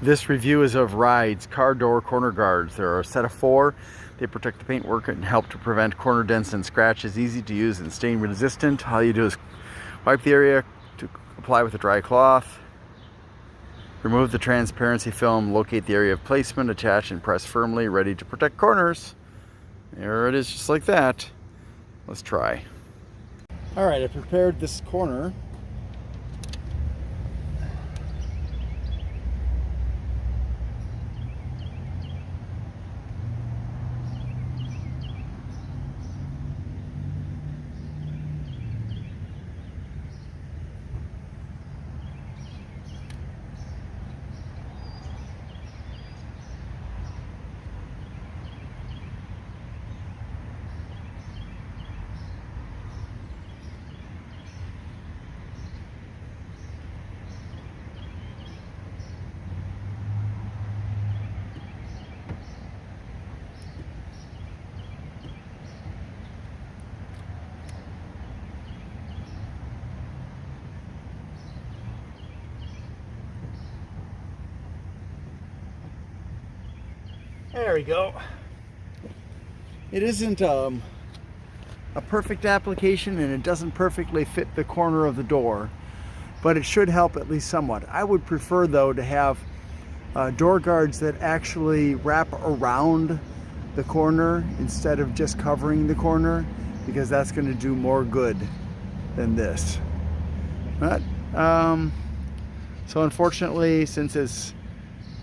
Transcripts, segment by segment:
This review is of Rydz car door corner guards. There are a set of 4. They protect the paintwork and help to prevent corner dents and scratches. Easy to use and stain resistant. All you do is wipe the area to apply with a dry cloth. Remove the transparency film, locate the area of placement, attach and press firmly, ready to protect corners. There it is, just like that. Let's try. All right, I prepared this corner. There we go. It isn't a perfect application, and it doesn't perfectly fit the corner of the door, but it should help at least somewhat. I would prefer, though, to have door guards that actually wrap around the corner instead of just covering the corner, because that's going to do more good than this. But so unfortunately, since it's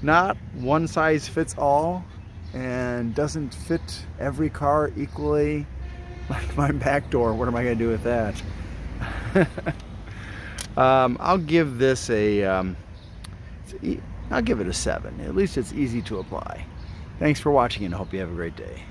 not one size fits all and doesn't fit every car equally, like my back door, what am I going to do with that? I'll give this I'll give it a 7. At least it's easy to apply. Thanks for watching, and I hope you have a great day.